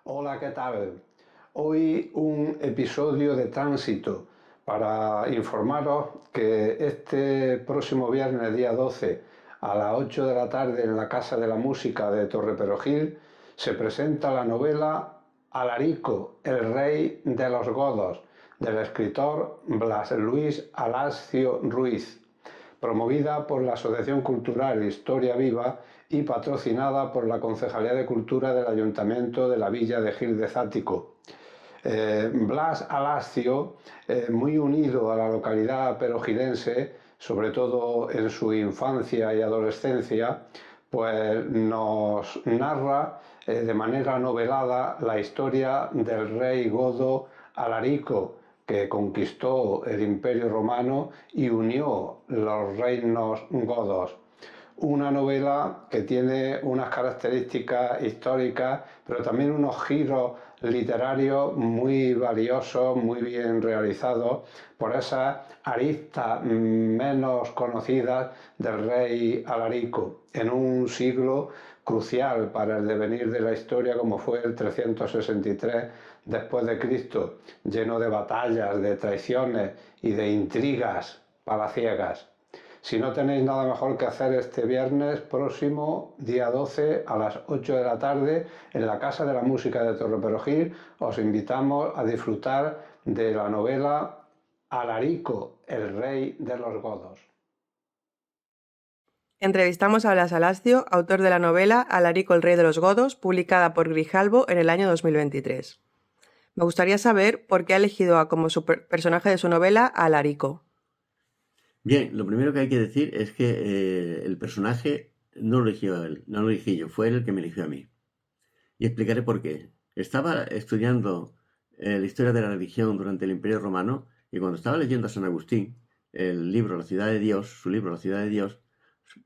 Hola, ¿qué tal? Hoy un episodio de tránsito para informaros que este próximo viernes, día 12, a las 8 de la tarde en la Casa de la Música de Torreperogil, se presenta la novela Alarico, el rey de los godos, del escritor Blas Luis Alascio Ruiz, promovida por la Asociación Cultural Historia Viva y patrocinada por la Concejalía de Cultura del Ayuntamiento de la Villa de Gil de Zático. Blas Alascio, muy unido a la localidad perogilense, sobre todo en su infancia y adolescencia, pues nos narra de manera novelada la historia del rey godo Alarico, que conquistó el Imperio Romano y unió los reinos godos. Una novela que tiene unas características históricas, pero también unos giros literarios muy valiosos, muy bien realizados por esas aristas menos conocidas del rey Alarico en un siglo crucial para el devenir de la historia como fue el 363 después de Cristo, lleno de batallas, de traiciones y de intrigas palaciegas. Si no tenéis nada mejor que hacer este viernes próximo, día 12, a las 8 de la tarde, en la Casa de la Música de Torreperogil, os invitamos a disfrutar de la novela Alarico, el rey de los godos. Entrevistamos a Blas Alascio, autor de la novela Alarico el rey de los godos, publicada por Grijalbo en el año 2023. Me gustaría saber por qué ha elegido como personaje de su novela a Alarico. Bien, lo primero que hay que decir es que el personaje no lo eligió él, no lo elegí yo, fue él el que me eligió a mí. Y explicaré por qué. Estaba estudiando la historia de la religión durante el Imperio Romano y cuando estaba leyendo a San Agustín, el libro La ciudad de Dios, su libro La ciudad de Dios,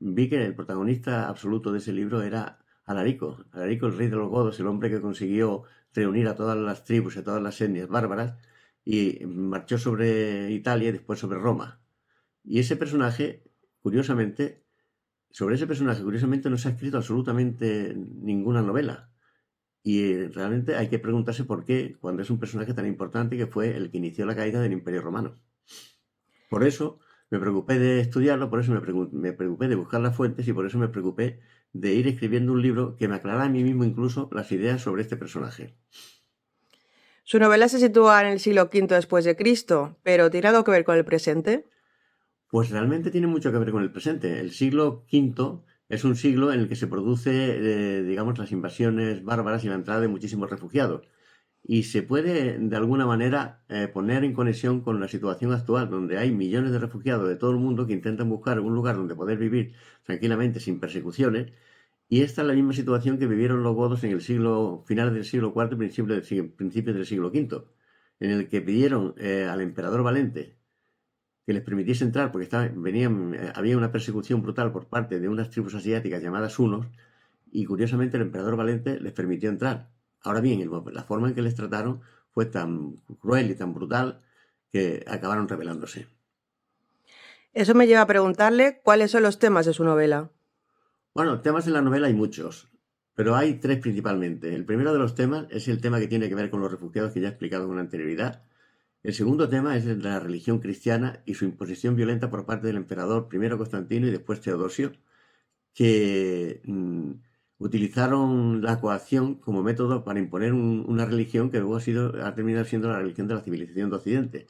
vi que el protagonista absoluto de ese libro era Alarico. Alarico, el rey de los godos, el hombre que consiguió reunir a todas las tribus y a todas las etnias bárbaras y marchó sobre Italia y después sobre Roma. Y ese personaje, curiosamente, sobre ese personaje, curiosamente, no se ha escrito absolutamente ninguna novela. Y realmente hay que preguntarse por qué, cuando es un personaje tan importante que fue el que inició la caída del Imperio Romano. Por eso me preocupé de estudiarlo, por eso me preocupé de buscar las fuentes y por eso me preocupé de ir escribiendo un libro que me aclarara a mí mismo incluso las ideas sobre este personaje. Su novela se sitúa en el siglo V después de Cristo, pero ¿tiene algo que ver con el presente? Pues realmente tiene mucho que ver con el presente. El siglo V es un siglo en el que se produce, digamos, las invasiones bárbaras y la entrada de muchísimos refugiados. Y se puede, de alguna manera, poner en conexión con la situación actual, donde hay millones de refugiados de todo el mundo que intentan buscar un lugar donde poder vivir tranquilamente sin persecuciones. Y esta es la misma situación que vivieron los godos en el siglo, final del siglo IV, principios del siglo V, en el que pidieron al emperador Valente que les permitiese entrar, porque había una persecución brutal por parte de unas tribus asiáticas llamadas hunos, y curiosamente el emperador Valente les permitió entrar. Ahora bien, la forma en que les trataron fue tan cruel y tan brutal que acabaron rebelándose. Eso me lleva a preguntarle cuáles son los temas de su novela. Bueno, temas en la novela hay muchos, pero hay tres principalmente. El primero de los temas es el tema que tiene que ver con los refugiados que ya he explicado con anterioridad. El segundo tema es el de la religión cristiana y su imposición violenta por parte del emperador primero Constantino y después Teodosio, que utilizaron la coacción como método para imponer una religión que luego ha terminado siendo la religión de la civilización de Occidente.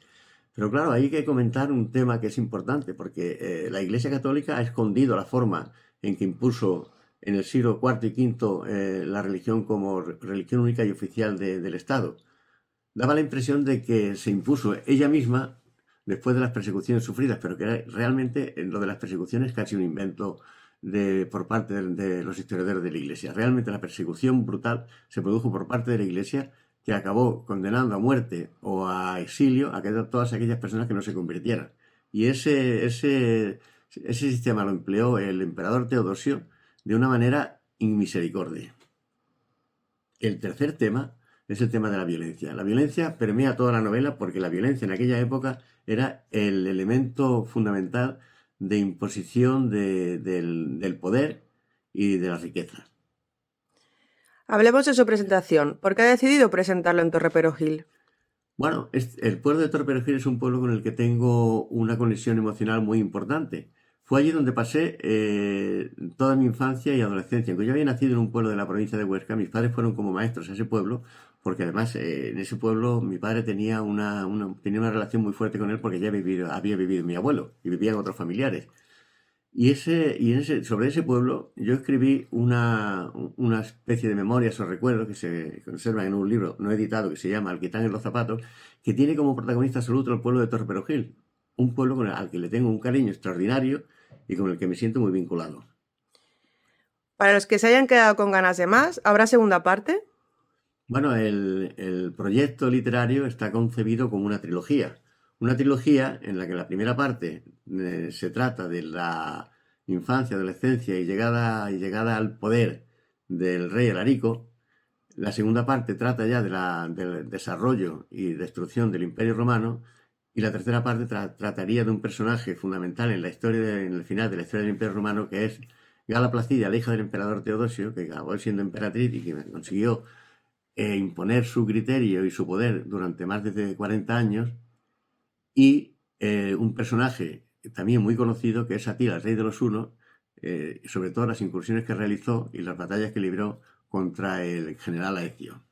Pero claro, hay que comentar un tema que es importante, porque la Iglesia Católica ha escondido la forma en que impuso en el siglo IV y V la religión como religión única y oficial del Estado. Daba la impresión de que se impuso ella misma después de las persecuciones sufridas, pero que realmente lo de las persecuciones es casi un invento por parte de los historiadores de la Iglesia. Realmente la persecución brutal se produjo por parte de la Iglesia, que acabó condenando a muerte o a exilio a todas aquellas personas que no se convirtieran. Y ese sistema lo empleó el emperador Teodosio de una manera inmisericordia. El tercer tema es el tema de la violencia. La violencia permea toda la novela porque la violencia en aquella época era el elemento fundamental de imposición del poder y de la riqueza. Hablemos de su presentación. ¿Por qué ha decidido presentarlo en Torre Perojil? Bueno, el pueblo de Torre Perejil es un pueblo con el que tengo una conexión emocional muy importante. Fue allí donde pasé toda mi infancia y adolescencia. Aunque yo había nacido en un pueblo de la provincia de Huesca, mis padres fueron como maestros a ese pueblo, porque además en ese pueblo mi padre tenía tenía una relación muy fuerte con él porque ya había vivido mi abuelo y vivían otros familiares. Sobre ese pueblo yo escribí una especie de memorias o recuerdos que se conservan en un libro no editado que se llama Alquitán en los zapatos, que tiene como protagonista absoluto el pueblo de Torre Perojil, un pueblo al que le tengo un cariño extraordinario y con el que me siento muy vinculado. Para los que se hayan quedado con ganas de más, ¿habrá segunda parte? Bueno, el proyecto literario está concebido como una trilogía en la que la primera parte se trata de la infancia, adolescencia y llegada al poder del rey Alarico. La segunda parte trata ya del desarrollo y destrucción del Imperio Romano. Y la tercera parte trataría de un personaje fundamental en el final de la historia del Imperio Romano, que es Gala Placidia, la hija del emperador Teodosio, que acabó siendo emperatriz y que consiguió imponer su criterio y su poder durante más de 40 años, y un personaje también muy conocido que es Atila, el rey de los hunos, sobre todo las incursiones que realizó y las batallas que libró contra el general Aecio.